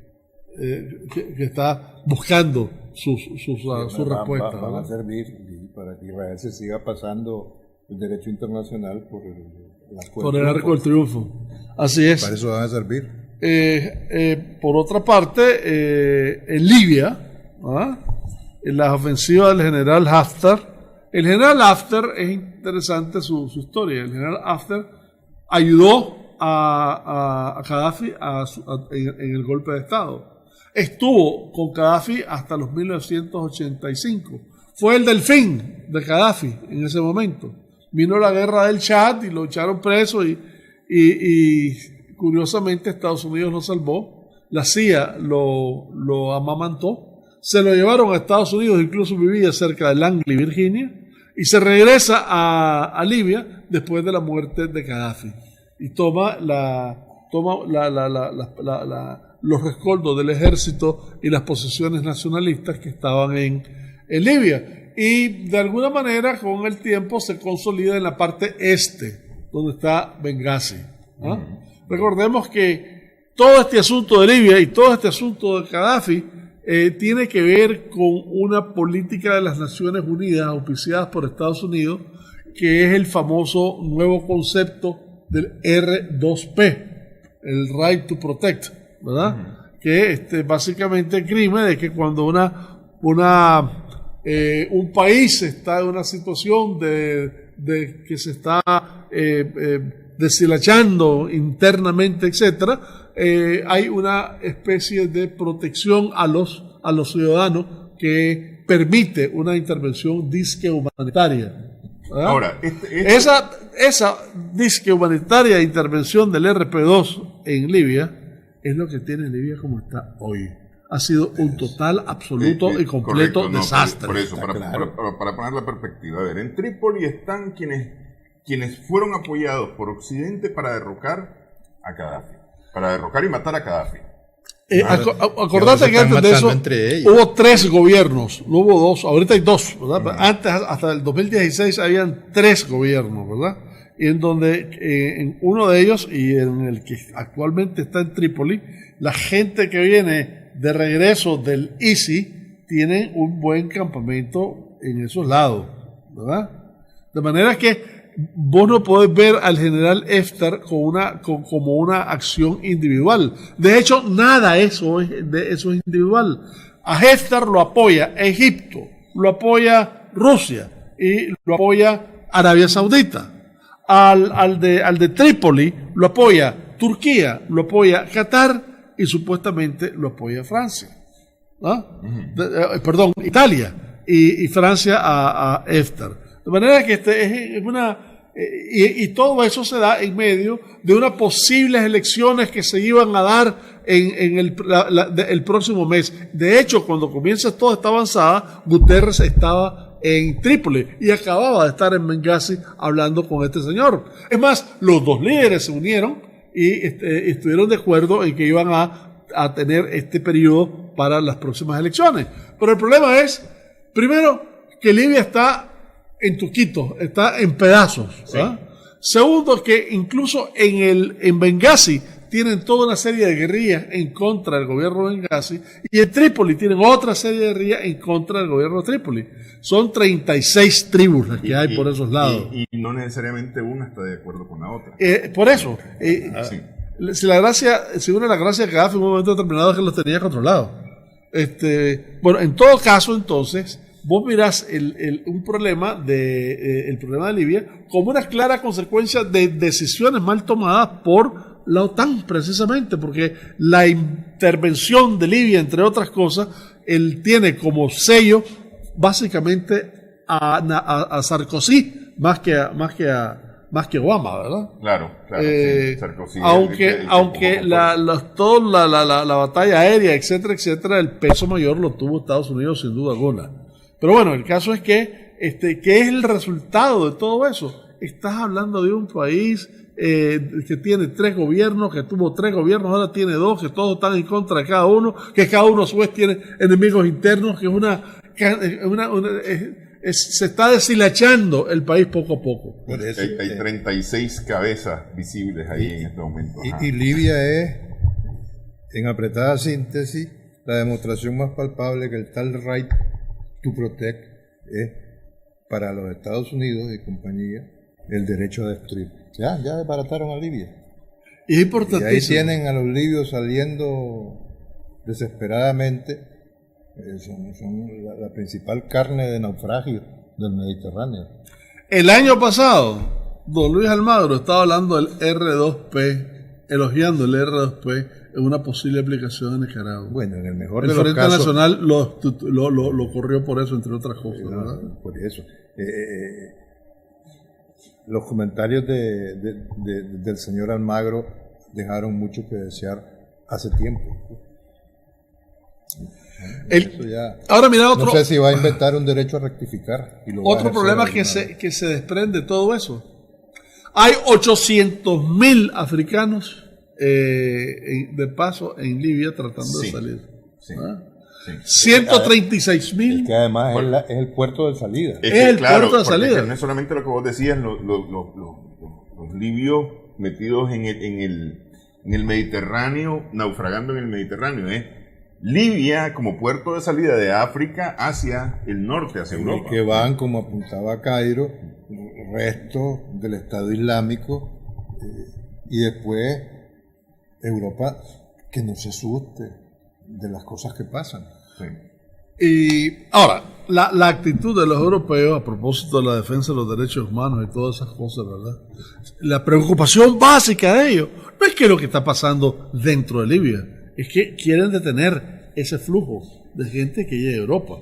está buscando su respuesta. Van a servir para que Israel se siga pasando el derecho internacional por el arco del triunfo. Así es. Para eso van a servir. Por otra parte, en Libia, en la ofensiva del general Haftar, el general Haftar es interesante su historia. El general Haftar ayudó a Gaddafi en el golpe de Estado. Estuvo con Gaddafi hasta los 1985. Fue el delfín de Gaddafi en ese momento. Vino la guerra del Chad y lo echaron preso y curiosamente Estados Unidos lo salvó. La CIA lo amamantó. Se lo llevaron a Estados Unidos, incluso vivía cerca de Langley, Virginia, y se regresa a Libia después de la muerte de Gaddafi. Y toma los rescoldos del ejército y las posiciones nacionalistas que estaban en Libia. Y de alguna manera con el tiempo se consolida en la parte este, donde está Benghazi. Recordemos que todo este asunto de Libia y todo este asunto de Gaddafi tiene que ver con una política de las Naciones Unidas auspiciadas por Estados Unidos, que es el famoso nuevo concepto del R2P, el Right to Protect, ¿verdad? Que básicamente crime de que cuando un país está en una situación de que se está deshilachando internamente, etcétera, hay una especie de protección a los ciudadanos que permite una intervención disque humanitaria. ¿verdad? Ahora, esa disque humanitaria intervención del RP2 en Libia es lo que tiene Libia como está hoy. Ha sido un total, absoluto y completo desastre. Por eso, para poner la perspectiva. A ver, en Trípoli están quienes fueron apoyados por Occidente para derrocar a Gaddafi. Para derrocar y matar a Gaddafi. Acordate que antes de eso hubo 3 gobiernos, no hubo 2, ahorita hay 2, ¿verdad? Antes, hasta el 2016, habían 3 gobiernos, ¿verdad? Y en donde, en uno de ellos, y en el que actualmente está en Trípoli, la gente que viene de regreso del ISI tiene un buen campamento en esos lados, ¿verdad? De manera que vos no podés ver al general Haftar como una acción individual. De hecho, nada de eso es individual. A Haftar lo apoya Egipto, lo apoya Rusia y lo apoya Arabia Saudita. Al de Trípoli lo apoya Turquía, lo apoya Qatar y supuestamente lo apoya Francia. Italia y Francia a Haftar. De manera que es una... Y todo eso se da en medio de unas posibles elecciones que se iban a dar en el próximo mes. De hecho, cuando comienza toda esta avanzada, Guterres estaba en Trípoli y acababa de estar en Benghazi hablando con este señor. Es más, los 2 líderes se unieron y estuvieron de acuerdo en que iban a tener este periodo para las próximas elecciones. Pero el problema es, primero, que Libia está en tuquitos, está en pedazos. Sí. Segundo, que incluso en Benghazi tienen toda una serie de guerrillas en contra del gobierno de Benghazi, y en Trípoli tienen otra serie de guerrillas en contra del gobierno de Trípoli. Son 36 tribus las que hay por esos lados. Y no necesariamente una está de acuerdo con la otra. Por eso, si una de las gracias de Gaddafi en un momento determinado es que los tenía controlados. Bueno, en todo caso, entonces, vos mirás un problema el problema de Libia como una clara consecuencia de decisiones mal tomadas por la OTAN, precisamente, porque la intervención de Libia, entre otras cosas, él tiene como sello básicamente a Sarkozy más que Obama, ¿verdad? Claro, sí, Sarkozy. Aunque toda la batalla aérea, etcétera, el peso mayor lo tuvo Estados Unidos sin duda alguna. Pero bueno, el caso es que, ¿qué es el resultado de todo eso? Estás hablando de un país que tiene 3 gobiernos, que tuvo 3 gobiernos, ahora tiene 2, que todos están en contra de cada uno, que cada uno a su vez tiene enemigos internos, que se está deshilachando el país poco a poco. Hay 36 cabezas visibles ahí en este momento. Y Libia es, en apretada síntesis, la demostración más palpable que el tal right to protect es para los Estados Unidos y compañía el derecho a destruir. Ya desbarataron a Libia. Y es importantísimo. Y ahí tienen a los libios saliendo desesperadamente. Son la principal carne de naufragio del Mediterráneo. El año pasado, don Luis Almagro estaba hablando del R2P, elogiando el R2P en una posible aplicación en Nicaragua. Bueno, en el mejor de los casos... El Frente Nacional lo corrió por eso, entre otras cosas, ¿verdad? Por eso. Los comentarios del señor Almagro dejaron mucho que desear hace tiempo. Ahora mira no sé si va a inventar un derecho a rectificar. Otro problema que se desprende de todo eso. Hay 800.000 africanos de paso en Libia tratando de salir. Sí. 136.000. Que además es el puerto de salida. Es el puerto de salida. No es solamente lo que vos decías, los libios metidos en el Mediterráneo, naufragando en el Mediterráneo, Libia como puerto de salida de África hacia el norte, hacia Europa. Que van, como apuntaba Cairo, restos del Estado Islámico, y después Europa que no se asuste de las cosas que pasan. Sí. Y ahora, la actitud de los europeos a propósito de la defensa de los derechos humanos y todas esas cosas, ¿verdad? La preocupación básica de ellos no es que lo que está pasando dentro de Libia, es que quieren detener ese flujo de gente que llega a Europa.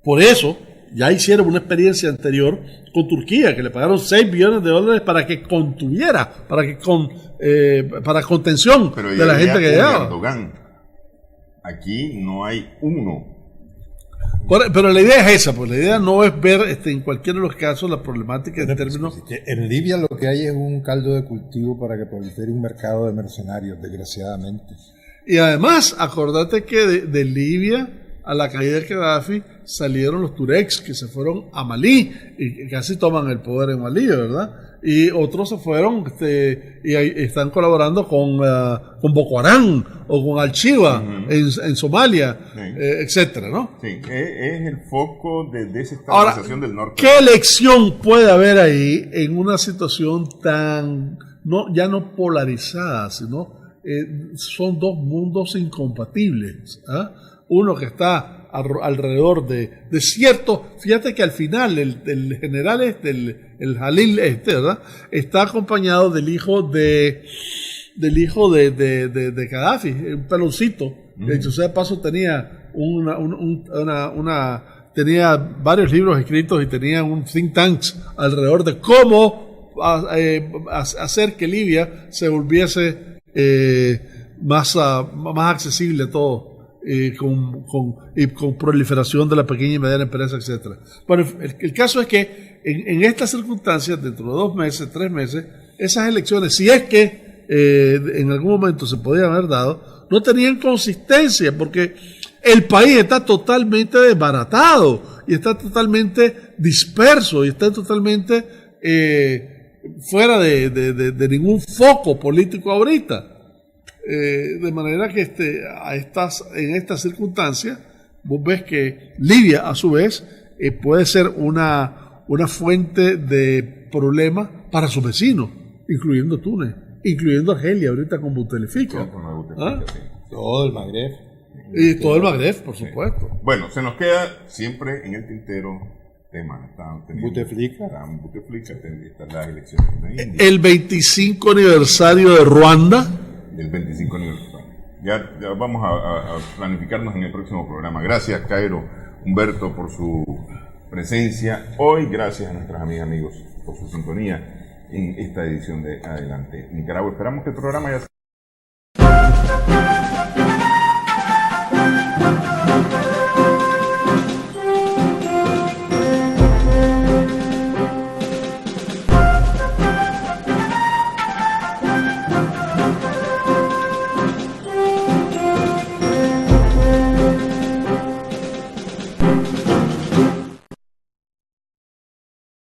Por eso, ya hicieron una experiencia anterior con Turquía, que le pagaron $6 billones para que contuviera, para contención de la gente que llegaba. Erdogan. Aquí no hay uno. Pero la idea es esa, pues la idea no es ver en cualquiera de los casos la problemática en términos... En Libia lo que hay es un caldo de cultivo para que prolifere un mercado de mercenarios, desgraciadamente. Y además, acordate que de Libia a la caída de Gaddafi salieron los turecs que se fueron a Malí y casi toman el poder en Malí, ¿verdad? Y otros se fueron y están colaborando con Boko Haram o con Al-Shiba en Somalia, etcétera, ¿no? Sí, es el foco de desestabilización del norte. ¿Qué lección puede haber ahí en una situación ya no polarizada, sino son dos mundos incompatibles? Uno que está alrededor de cierto, fíjate que al final el general el Jalil ¿verdad? Está acompañado del hijo de Gaddafi, un peloncito, que dicho sea de paso tenía tenía varios libros escritos y tenía un think tank alrededor de cómo hacer que Libia se volviese más accesible a todo. Con proliferación de la pequeña y mediana empresa, etcétera. Bueno, el caso es que en estas circunstancias, dentro de 2 meses, 3 meses, esas elecciones, si es que en algún momento se podían haber dado, no tenían consistencia, porque El país está totalmente desbaratado y está totalmente disperso y está totalmente fuera de ningún foco político ahorita. De manera que en estas circunstancias vos ves que Libia, a su vez, puede ser una fuente de problemas para sus vecinos, incluyendo Túnez, incluyendo Argelia, ahorita con Bouteflika. Todo el Magreb. Y todo el Magreb, por supuesto. Bueno, se nos queda siempre en el tintero temas. Bouteflika. Están las elecciones en la India. El 25 aniversario de Ruanda. Del 25 aniversario. Ya vamos a planificarnos en el próximo programa. Gracias, Cairo, Humberto, por su presencia hoy. Gracias a nuestras amigas y amigos por su sintonía en esta edición de Adelante Nicaragua. Esperamos que el programa ya